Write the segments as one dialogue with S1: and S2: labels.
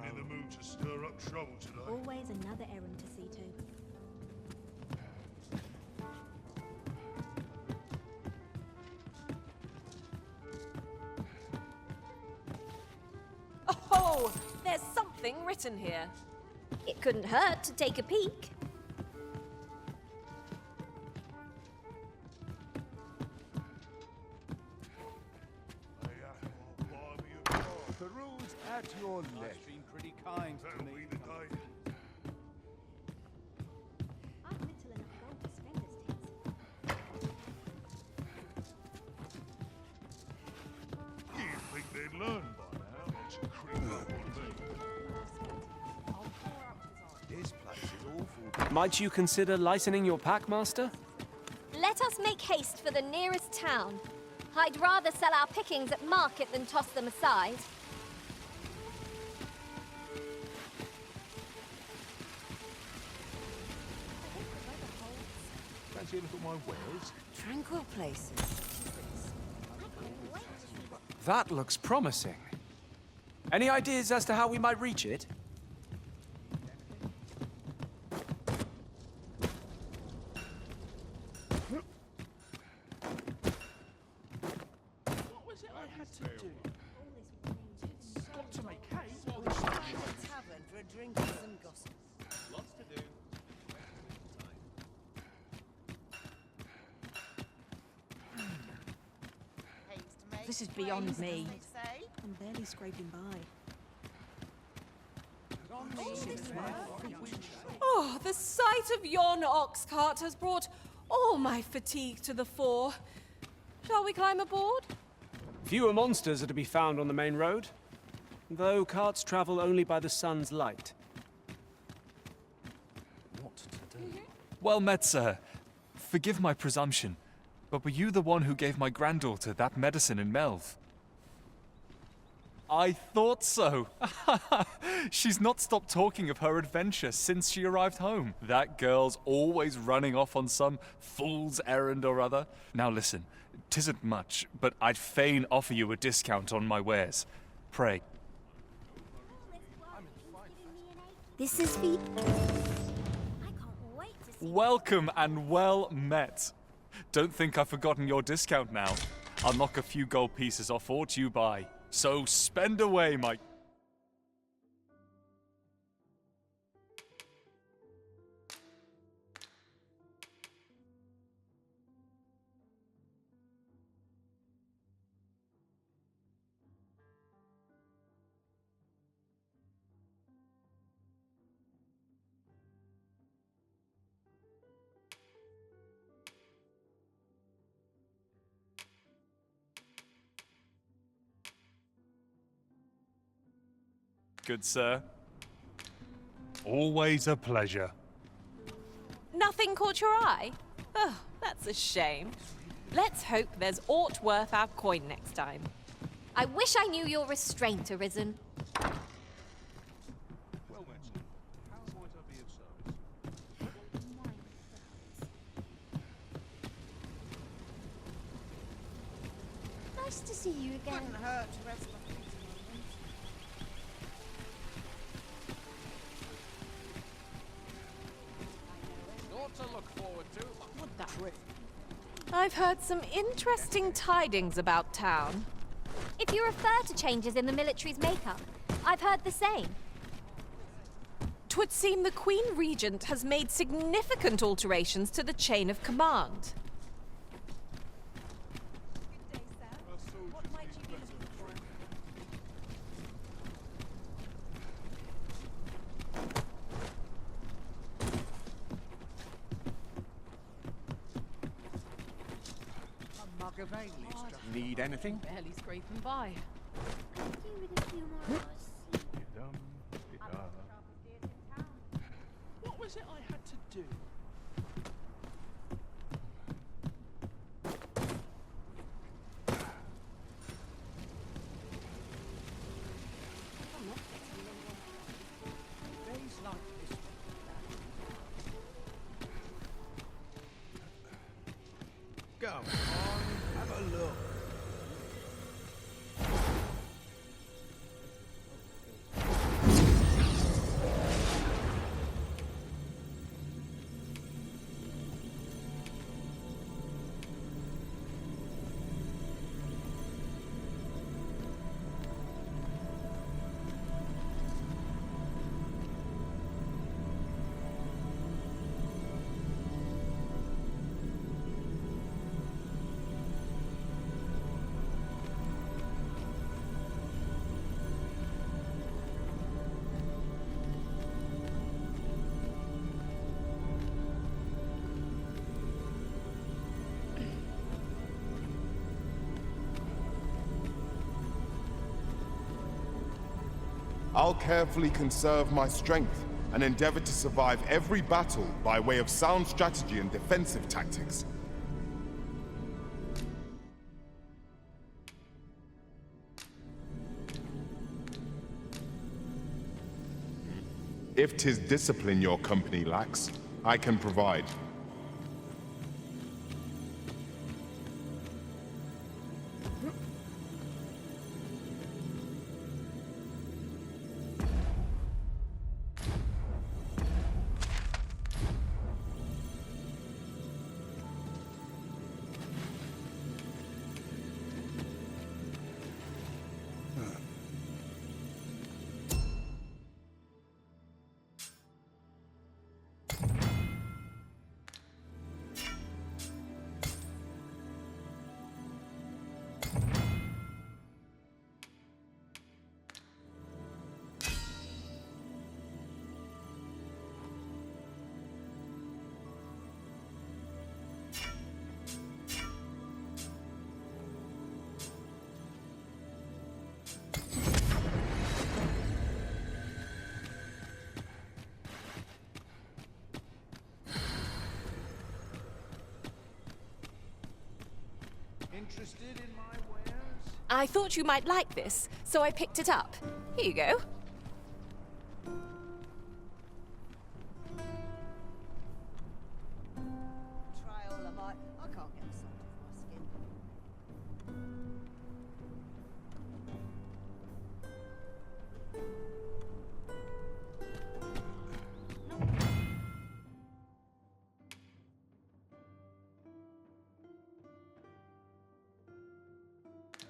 S1: ain't in the mood to stir up trouble today.
S2: Always another errand to see to.
S3: Oh, there's something written here.
S2: It couldn't hurt to take a peek.
S4: The rules at your leisure. Been pretty kind to
S1: That'll
S4: me.
S1: be the day.
S2: I've little enough gold to spend as tis.
S1: You'd think they'd learn by now not to creep up on me.
S4: This place is awful.
S5: Might you consider lightening your pack, Master?
S2: Let us make haste for the nearest town. I'd rather sell our pickings at market than toss them aside.
S4: Fancy a look at my wares?
S3: Tranquil places.
S5: That looks promising. Any ideas as to how we might reach it?
S4: What was it I had to do? Got to make haste.
S6: Or the tavern for a drink and some gossip.
S4: Lots to do.
S6: This
S3: is beyond me.
S6: I'm barely scraping by.
S3: Oh, the sight of yon ox cart has brought all my fatigue to the fore. Shall we climb aboard?
S5: Fewer monsters are to be found on the main road, though carts travel only by the sun's light.
S7: What to do? Well met, sir. Forgive my presumption, but were you the one who gave my granddaughter that medicine in Melve? I thought so. She's not stopped talking of her adventure since she arrived home. That girl's always running off on some fool's errand or other. Now listen, 'tisn't much, but I'd fain offer you a discount on my wares. Pray.
S2: This is for you. I can't wait to see.
S7: Welcome and well met. Don't think I've forgotten your discount now. I'll knock a few gold pieces off aught you buy. So spend away, my... Good sir.
S1: Always a pleasure.
S3: Nothing caught your eye? Oh, that's a shame. Let's hope there's aught worth our coin next time.
S2: I wish I knew your restraint, Arisen.
S1: Well met, sir. How might I be of service?
S2: Nice to see you again.
S6: Couldn't hurt to rest my feet a moment.
S4: Naught to look forward to. Would that trip?
S3: I've heard some interesting tidings about town.
S2: If you refer to changes in the military's makeup, I've heard the same.
S3: 'Twould seem the Queen Regent has made significant alterations to the chain of command.
S6: What might you be looking for?
S4: A mug of ale is just... Need anything?
S3: Barely scraping by.
S4: What was it I had to do? Days like this. Come on, have a look.
S8: I'll carefully conserve my strength and endeavor to survive every battle by way of sound strategy and defensive tactics. If 'tis discipline your company lacks, I can provide.
S4: Interested in my wares?
S3: I thought you might like this, so I picked it up. Here you go.
S6: Try all of I can't get the salt off my skin.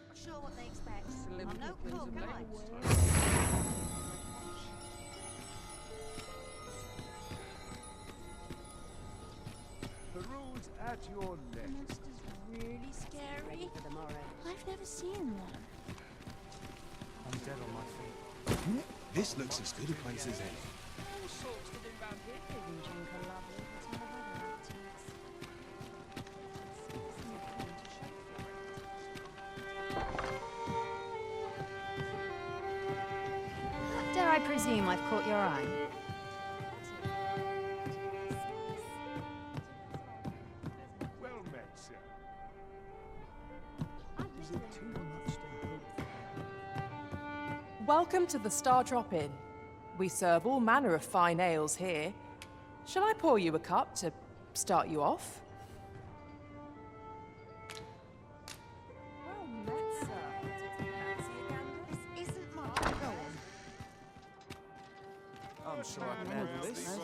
S6: Not sure what they expect. I'm no cook, am I?
S4: The rules at your neck.
S9: Monster's really scary. I've never seen one.
S5: I'm dead on my feet.
S10: This looks as good a place as any.
S9: All sorts to do around here. Even drink a lovely bit of other activities.
S11: Dare I presume I've caught your eye?
S4: Well met, sir.
S12: Welcome to the Star Drop Inn. We serve all manner of fine ales here. Shall I pour you a cup to start you off?
S6: Well met, sir. Fancy a gander? This isn't my
S4: I'm sure I can handle this.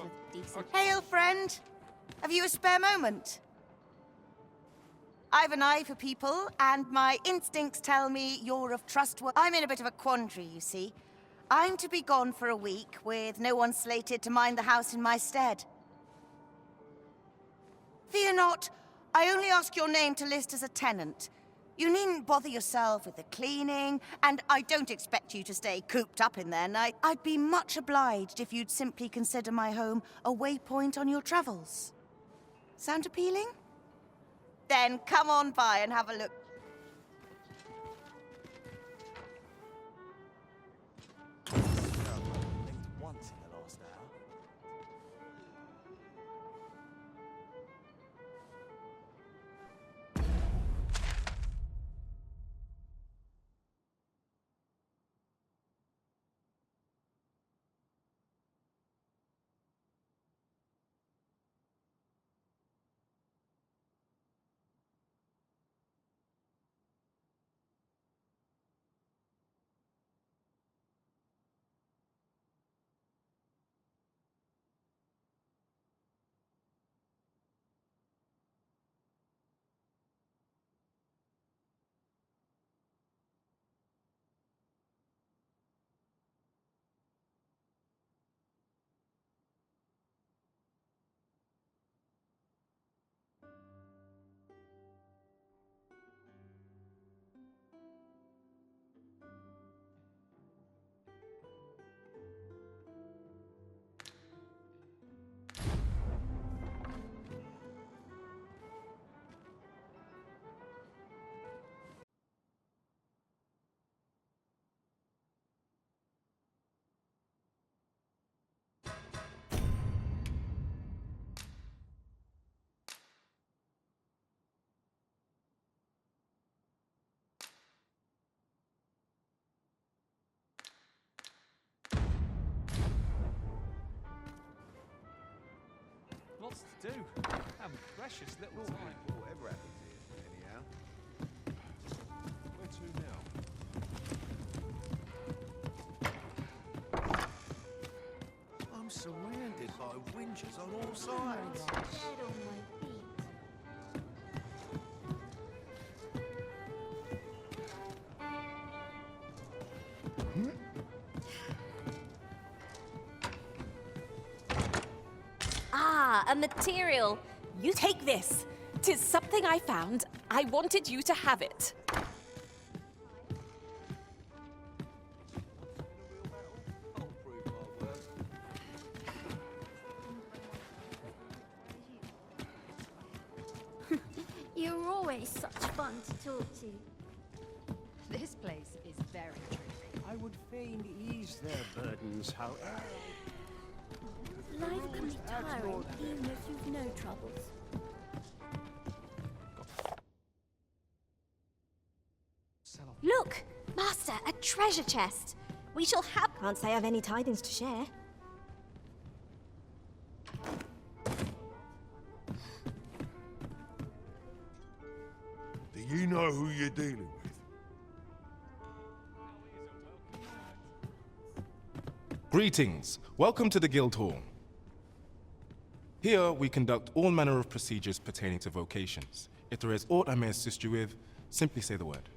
S6: Hail, friend. Have you a spare moment? I've an eye for people, and my instincts tell me you're of trustworthy. I'm in a bit of a quandary, you see. I'm to be gone for a week, with no one slated to mind the house in my stead. Fear not. I only ask your name to list as a tenant. You needn't bother yourself with the cleaning, and I don't expect you to stay cooped up in there night. I'd be much obliged if you'd simply consider my home a waypoint on your travels. Sound appealing? Then come on by and have a look.
S10: Once in the last hour.
S7: do. And precious little time.
S4: Whatever happens here, anyhow.
S1: Where to now?
S10: I'm surrounded by winches on all sides.
S2: Dead on my feet.
S3: Ah, a material. You take this. 'Tis something I found. I wanted you to have it.
S10: I'll prove my worth.
S2: You're always such fun to talk to.
S11: This place is very tricky.
S13: I would fain ease their burdens, however.
S2: Life can be tiring even if you've no troubles. Look! Master, a treasure chest! We shall have... Can't say I've any tidings to share.
S8: Do you know who you're dealing with?
S14: Greetings. Welcome to the Guild Hall. Here, we conduct all manner of procedures pertaining to vocations. If there is aught I may assist you with, simply say the word.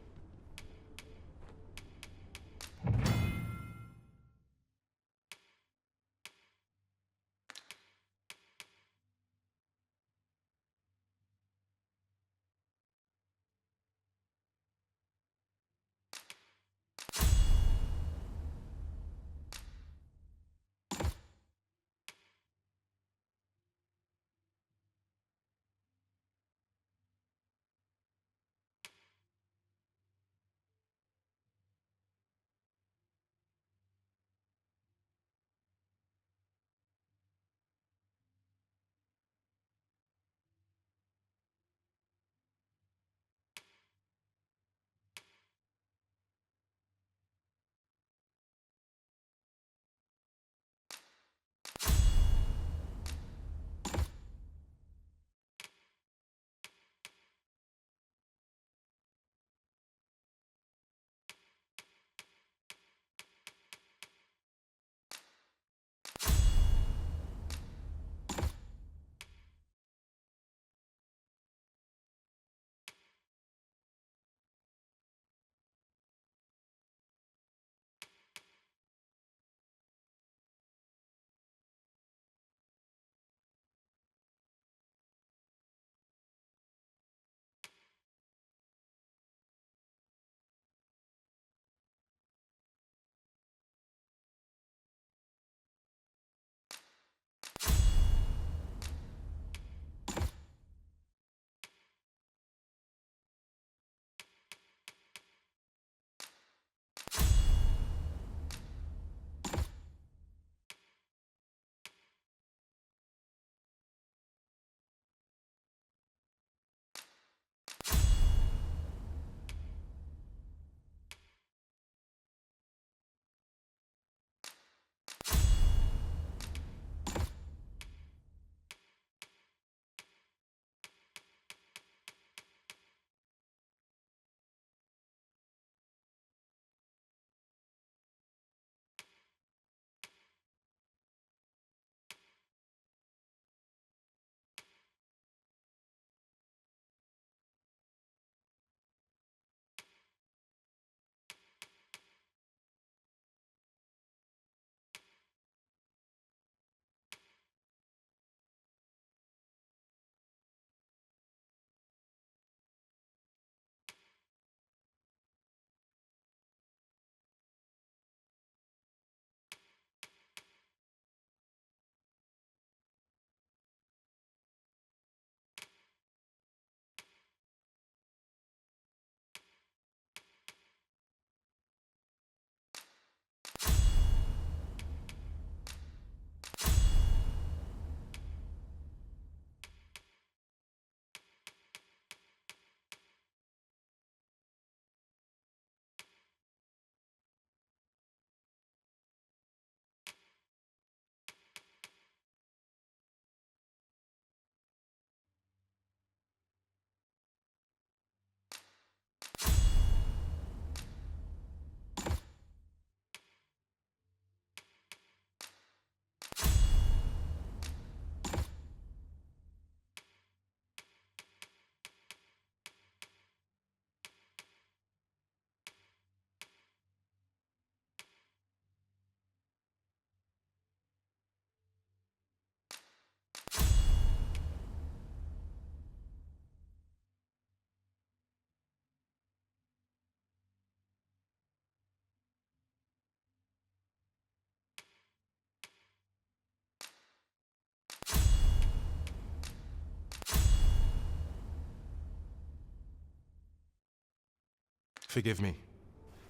S14: Forgive me,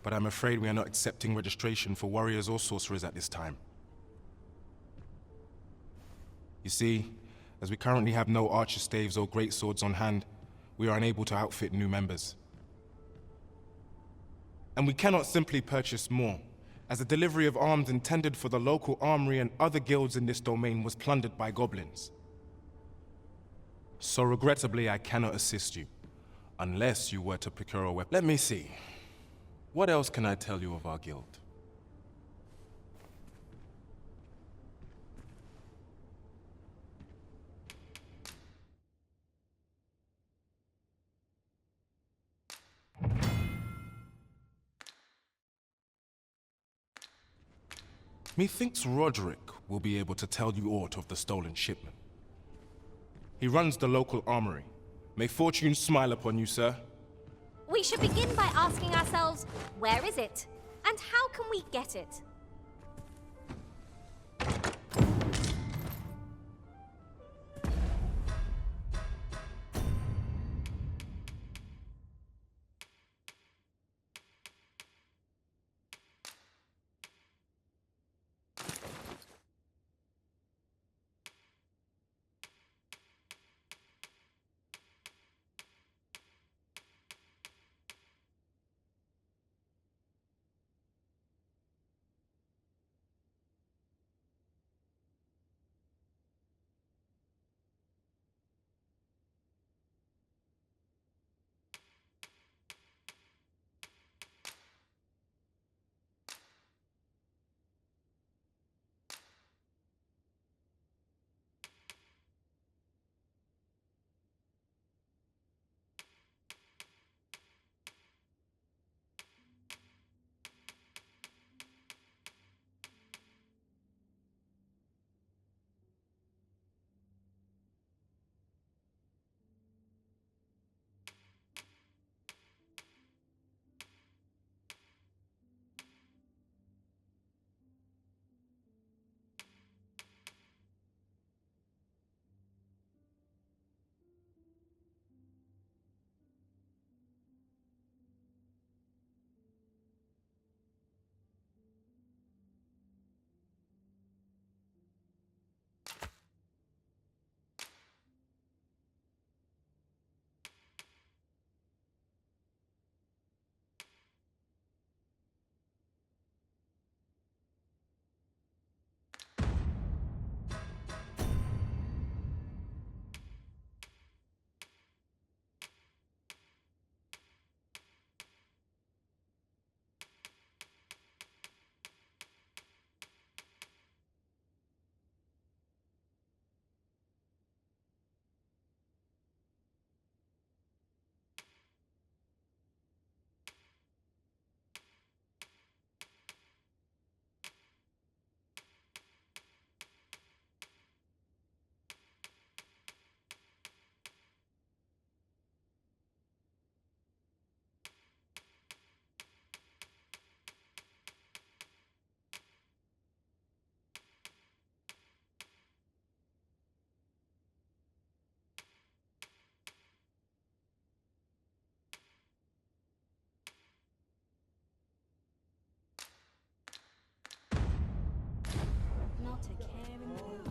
S14: but I'm afraid we are not accepting registration for warriors or sorcerers at this time. You see, as we currently have no archer staves or greatswords on hand, we are unable to outfit new members. And we cannot simply purchase more, as the delivery of arms intended for the local armory and other guilds in this domain was plundered by goblins. So regrettably, I cannot assist you, unless you were to procure a weapon. Let me see. What else can I tell you of our guild? Methinks Roderick will be able to tell you aught of the stolen shipment. He runs the local armory. May fortune smile upon you, sir.
S2: We should begin by asking ourselves, where is it? And how can we get it? Not a care in the world.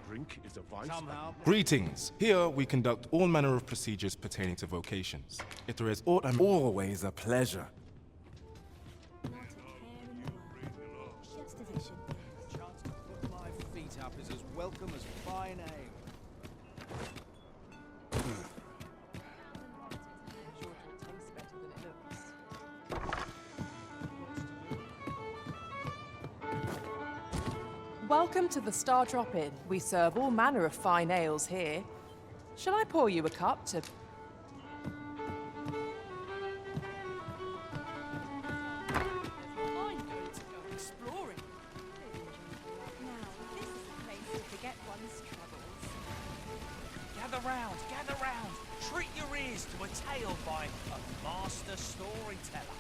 S13: Drink is a vice.
S4: Somehow.
S14: Greetings. Here we conduct all manner of procedures pertaining to vocations. If there is aught, I'm always a pleasure.
S2: Not a care in the world. Just as it should be.
S4: Chance to put my feet up is as welcome as fine ale.
S12: Welcome to the Star Drop Inn. We serve all manner of fine ales here. Shall I pour you a cup to...
S3: I'm going to go exploring. Now, this is a place to forget one's troubles.
S15: Gather round. Treat your ears to a tale by a master storyteller.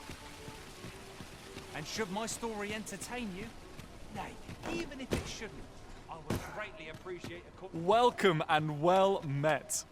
S15: And should my story entertain you, nay, even if it shouldn't, I would greatly appreciate a
S7: Welcome and well met.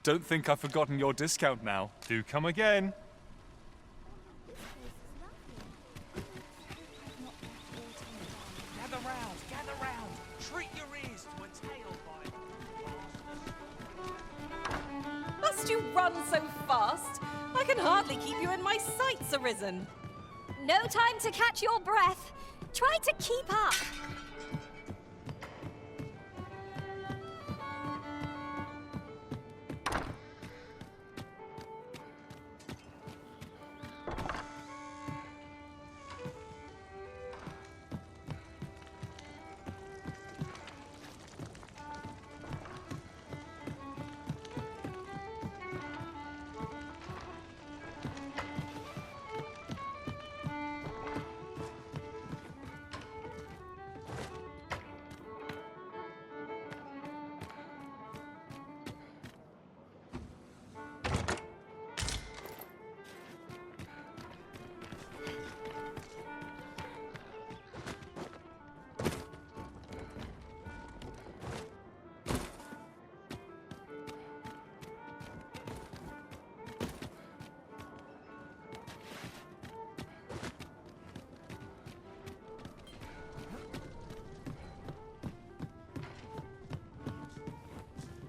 S7: Don't think I've forgotten your discount now. Do come again.
S15: Gather round, gather round. Treat your ears to a tale by...
S3: Must you run so fast? I can hardly keep you in my sights, Arisen.
S2: No time to catch your breath. Try to keep up.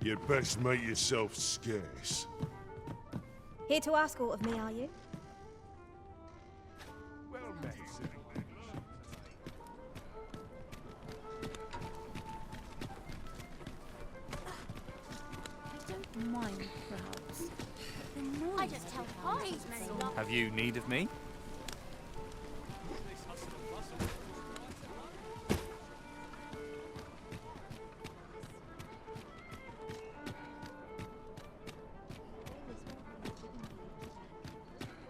S10: You'd best make yourself scarce.
S2: Here to ask aught of me, are you?
S10: Well met.
S9: I don't mind crowds.
S2: I just tell parties many love.
S7: Have you need of me?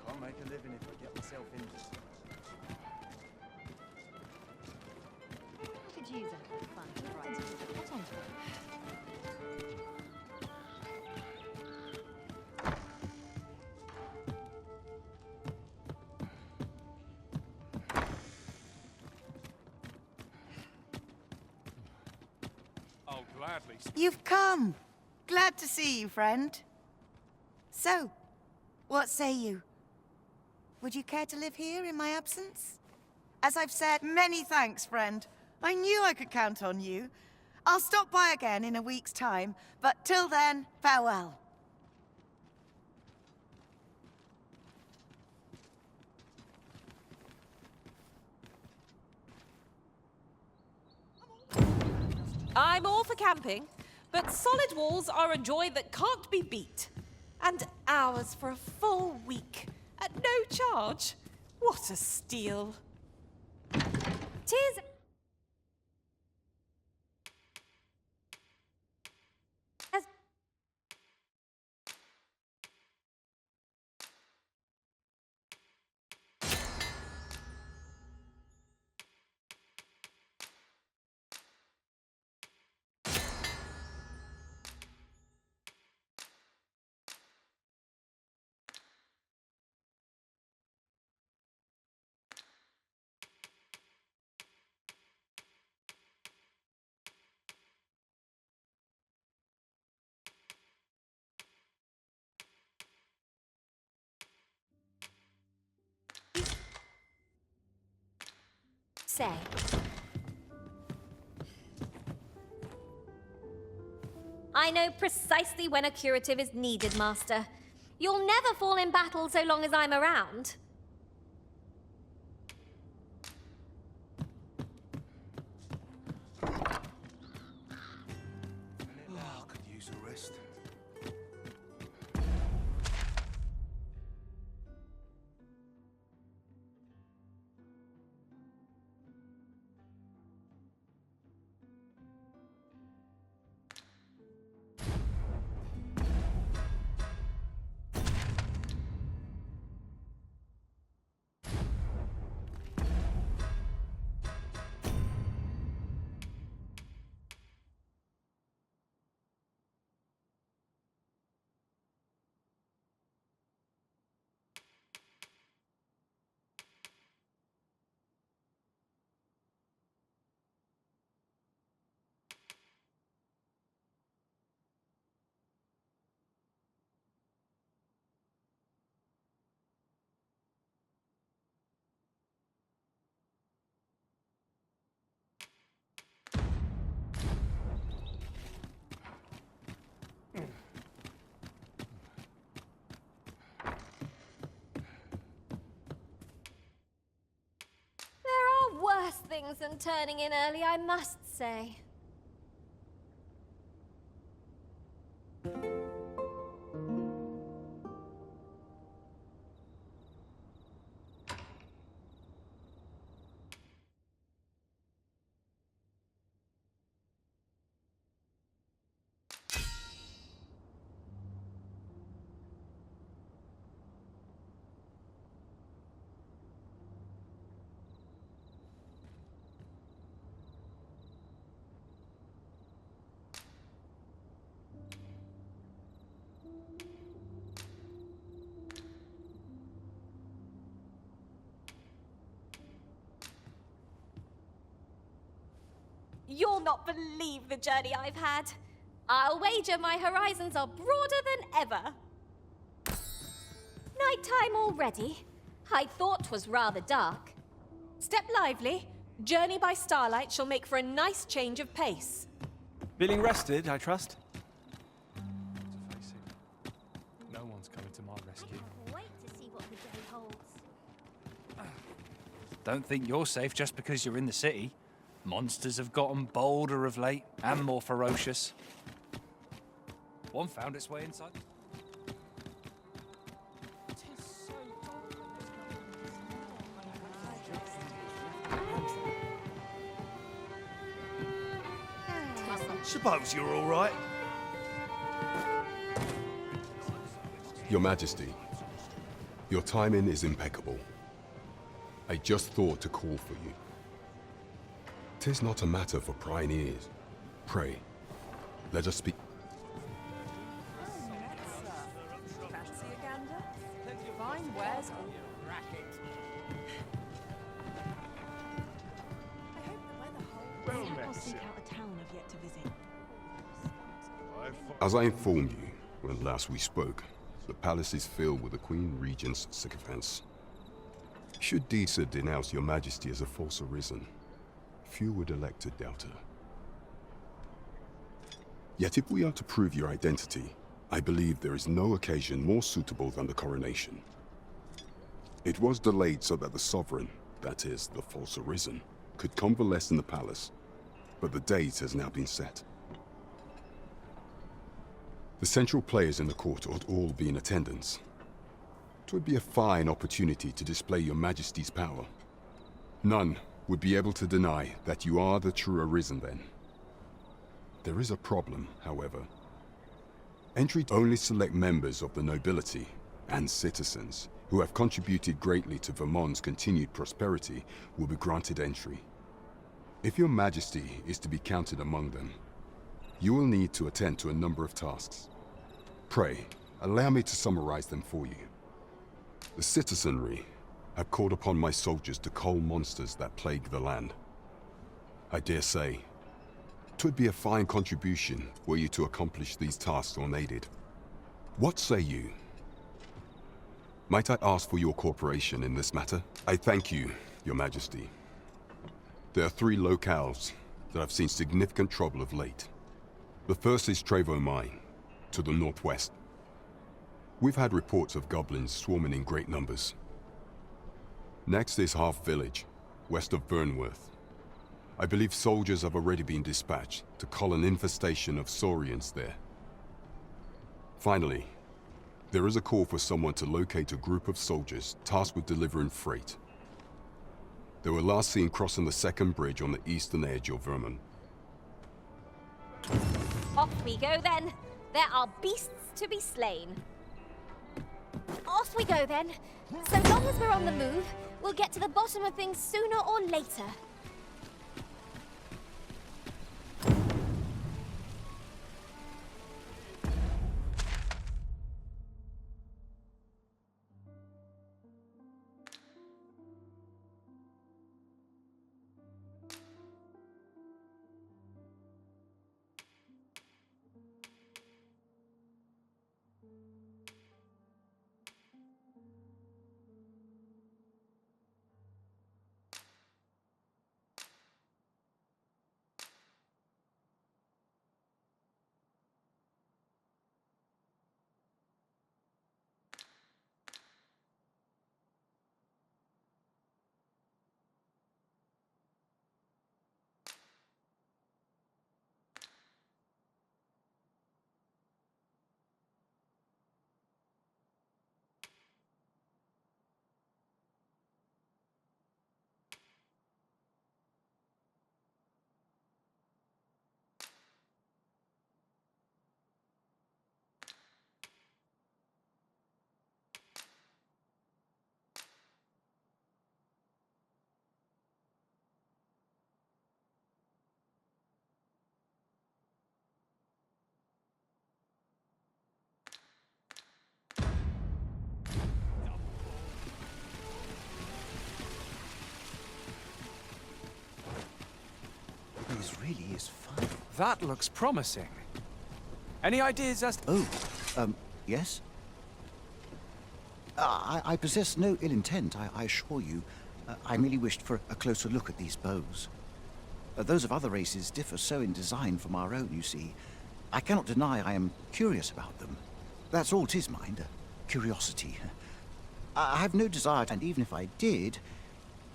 S4: Can't make a living if I get myself in this.
S11: Could use a bit of fun to write. Get on to it.
S7: I'll gladly.
S6: You've come. Glad to see you, friend. So, what say you? Would you care to live here in my absence? As I've said, many thanks, friend. I knew I could count on you. I'll stop by again in a week's time, but till then, farewell.
S3: I'm all for camping, but solid walls are a joy that can't be beat. And hours for a full week at no charge. What a steal.
S2: Tis... As... Say. I know precisely when a curative is needed, Master. You'll never fall in battle so long as I'm around.
S10: I could use a rest.
S2: things than turning in early, I must say. You'll not believe the journey I've had. I'll wager my horizons are broader than ever. Nighttime already? I thought 'twas rather dark.
S3: Step lively. Journey by starlight shall make for a nice change of pace.
S5: Feeling rested, I trust?
S7: To face it, no one's coming to my rescue.
S2: Wait to see what the day holds.
S15: Don't think you're safe just because you're in the city. Monsters have gotten bolder of late and more ferocious. One found its way inside.
S10: Suppose you're all right.
S16: Your Majesty, your timing is impeccable. I just thought to call for you. 'Tis not a matter for prying ears. Pray, let us speak.
S12: Fancy a gander? Fine wares or racket?
S9: I hope the weather holds. Perhaps I'll seek out a town I've yet to visit.
S16: As I informed you when last we spoke, the palace is filled with the Queen Regent's sycophants. Should Disa denounce your Majesty as a false arisen, few would elect to doubt her. Yet if we are to prove your identity, I believe there is no occasion more suitable than the coronation. It was delayed so that the sovereign, that is, the false arisen, could convalesce in the palace, but the date has now been set. The central players in the court ought all be in attendance. 'Twould be a fine opportunity to display your Majesty's power. None would be able to deny that you are the true arisen then. There is a problem, however. Entry only select members of the nobility and citizens who have contributed greatly to Vermont's continued prosperity will be granted entry. If your Majesty is to be counted among them, you will need to attend to a number of tasks. Pray, allow me to summarize them for you. The citizenry have called upon my soldiers to cull monsters that plague the land. I dare say, 'twould be a fine contribution were you to accomplish these tasks unaided. What say you? Might I ask for your cooperation in this matter? I thank you, your Majesty. There are 3 locales that have seen significant trouble of late. The first is Trevo Mine, to the northwest. We've had reports of goblins swarming in great numbers. Next is Half Village, west of Burnworth. I believe soldiers have already been dispatched to cull an infestation of saurians there. Finally, there is a call for someone to locate a group of soldiers tasked with delivering freight. They were last seen crossing the second bridge on the eastern edge of Vermont.
S2: Off we go then. There are beasts to be slain. Off we go then. So long as we're on the move, we'll get to the bottom of things sooner or later.
S10: really is fun.
S5: That looks promising. Any ideas as to...
S10: Yes? I possess no ill intent, I assure you. I merely wished for a closer look at these bows. Those of other races differ so in design from our own, you see. I cannot deny I am curious about them. That's all 'tis, mind, curiosity. I have no desire, and even if I did,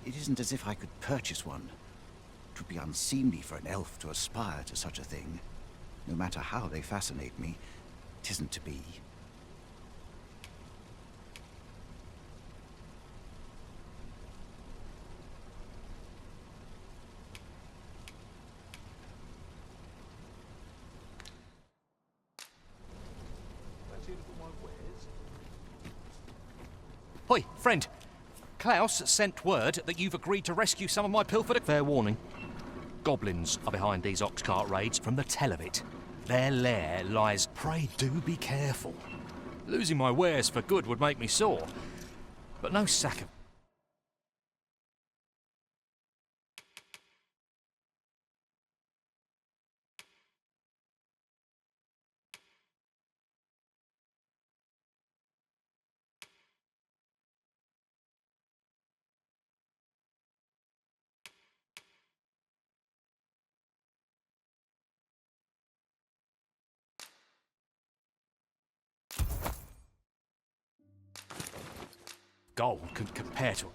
S10: it isn't as if I could purchase one. It would be unseemly for an elf to aspire to such a thing. No matter how they fascinate me, it isn't to be.
S15: Hoi, friend. Klaus sent word that you've agreed to rescue some of my pilfered... Fair warning. Goblins are behind these ox cart raids from the tell of it. Their lair lies... Pray do be careful. Losing my wares for good would make me sore. But no sack of... gold could compare to...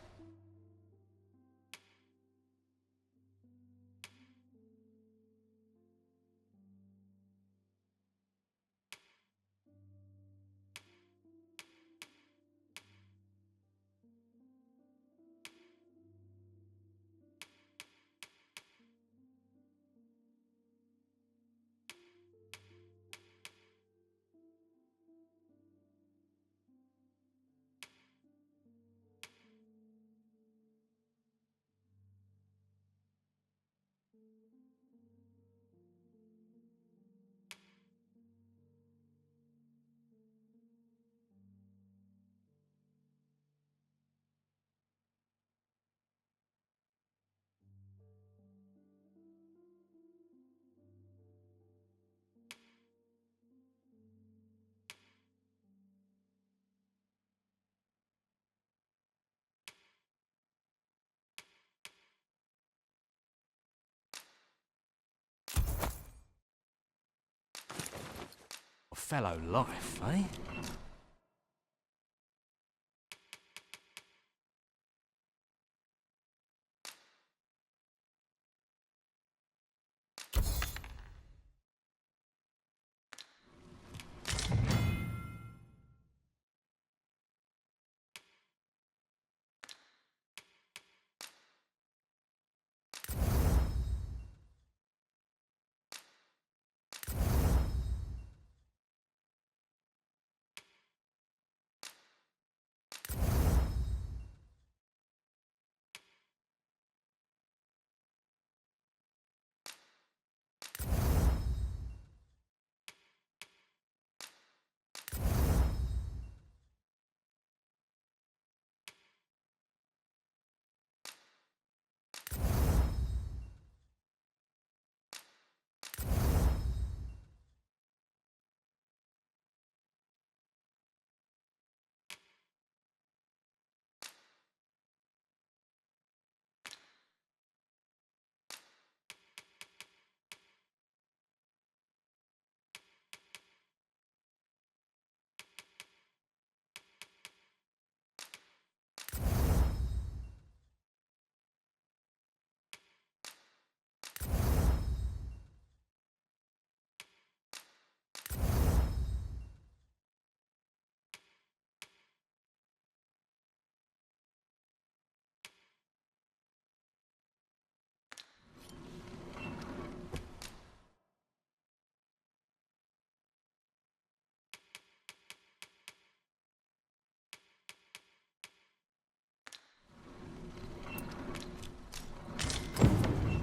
S15: fellow life, eh?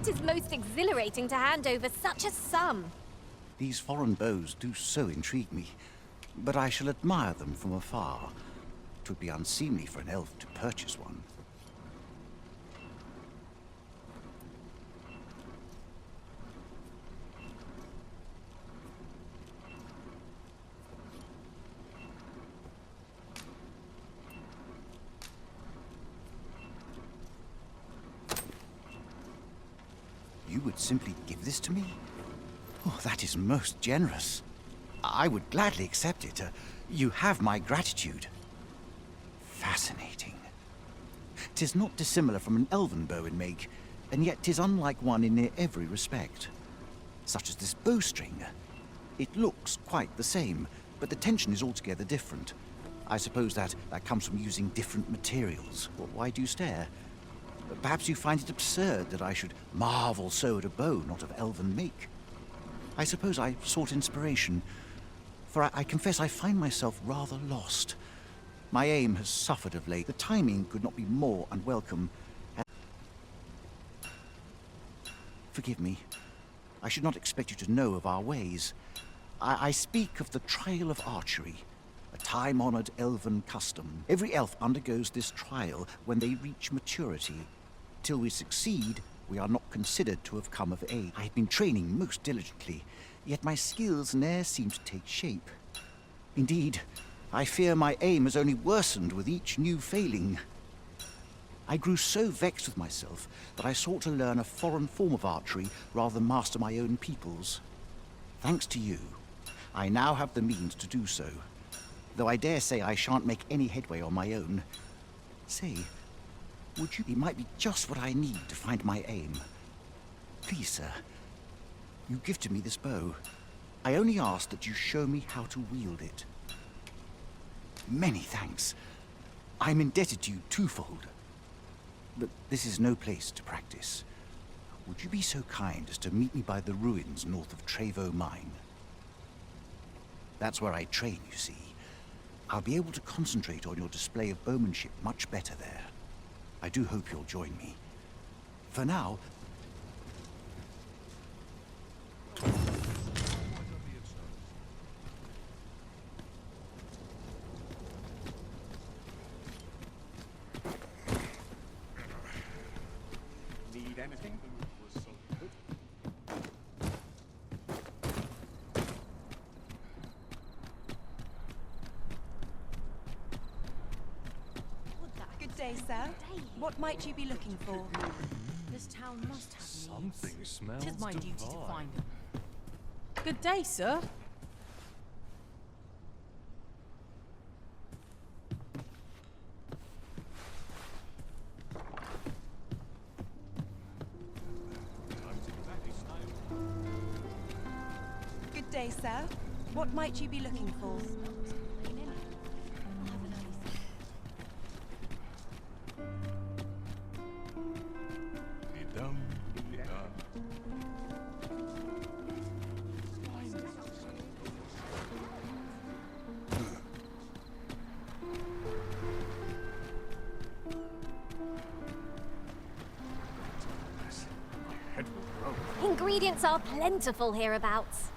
S2: It is most exhilarating to hand over such a sum.
S10: These foreign bows do so intrigue me, but I shall admire them from afar. It would be unseemly for an elf to purchase one. simply give this to me? Oh, that is most generous. I would gladly accept it. You have my gratitude. Fascinating. 'Tis not dissimilar from an elven bow in make, and yet 'tis unlike one in near every respect. Such as this bowstring. It looks quite the same, but the tension is altogether different. I suppose that comes from using different materials. Well, why do you stare? Perhaps you find it absurd that I should marvel so at a bow not of elven make. I suppose I sought inspiration, for I confess I find myself rather lost. My aim has suffered of late. The timing could not be more unwelcome. Forgive me. I should not expect you to know of our ways. I speak of the trial of archery, a time-honored elven custom. Every elf undergoes this trial when they reach maturity. Till we succeed, we are not considered to have come of age. I have been training most diligently, yet my skills ne'er seem to take shape. Indeed, I fear my aim has only worsened with each new failing. I grew so vexed with myself that I sought to learn a foreign form of archery rather than master my own people's. Thanks to you, I now have the means to do so, though I dare say I shan't make any headway on my own. Say, would you? It might be just what I need to find my aim. Please, sir, you give to me this bow. I only ask that you show me how to wield it. Many thanks. I'm indebted to you twofold. But this is no place to practice. Would you be so kind as to meet me by the ruins north of Trevo Mine? That's where I train, you see. I'll be able to concentrate on your display of bowmanship much better there. I do hope you'll join me. For now...
S13: Need anything?
S17: Good day, sir. What might you be looking for?
S9: This town must have
S7: Something
S9: needs.
S7: smells
S9: 'Tis my duty to
S7: divine.
S9: find them.
S12: Good day, sir.
S17: Good day, sir. What might you be looking for?
S2: Ingredients are plentiful hereabouts.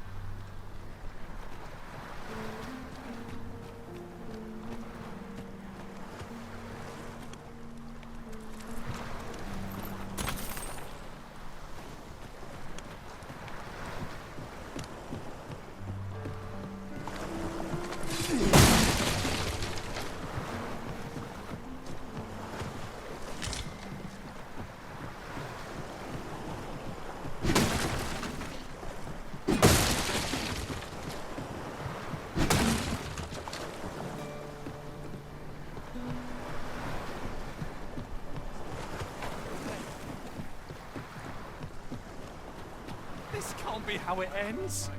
S15: This can't be how it ends.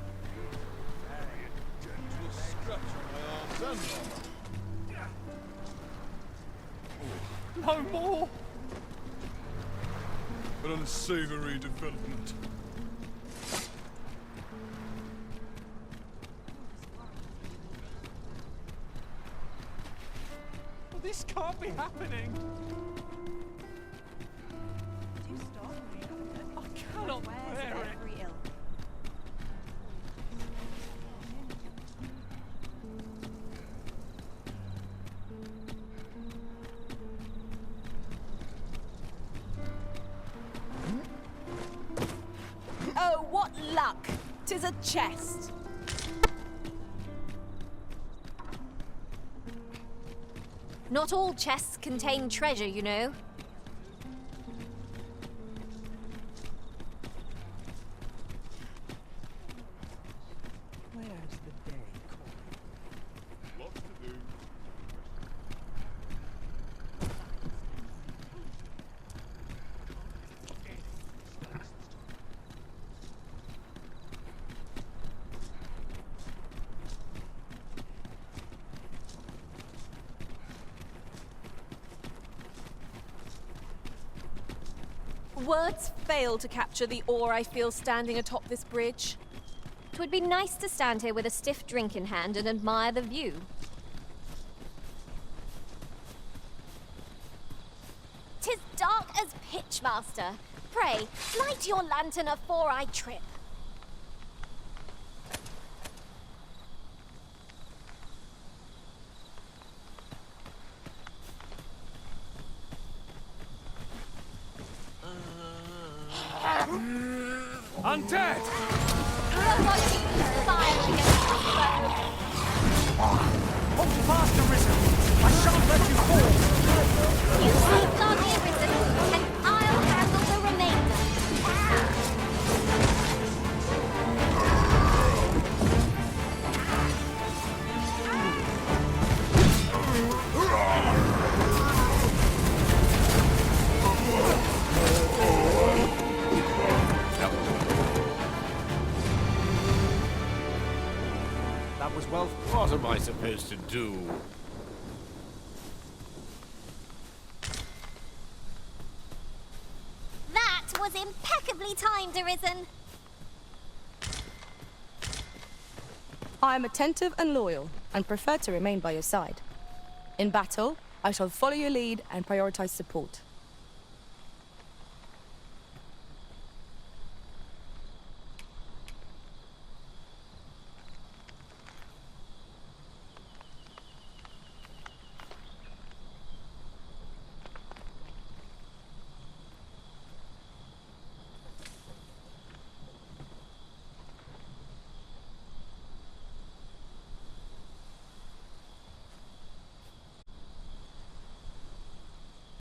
S15: No more.
S4: An unsavory development.
S15: Well, this can't be happening.
S17: Do stop.
S15: I cannot bear it.
S17: Every ill.
S3: Oh, what luck! 'Tis a chest.
S2: Not all chests contain treasure, you know.
S3: Words fail to capture the awe I feel standing atop this bridge.
S2: 'Twould be nice to stand here with a stiff drink in hand and admire the view. 'Tis dark as pitch, master. Pray, light your lantern afore I trip.
S1: Undead!
S15: Hold fast, Arisen! I shan't let you fall!
S2: You safeguard the Arisen, and I'll handle the remainder.
S5: That was well...
S13: What am I supposed to do?
S2: That was impeccably timed, Arisen.
S18: I am attentive and loyal, and prefer to remain by your side. In battle, I shall follow your lead and prioritize support.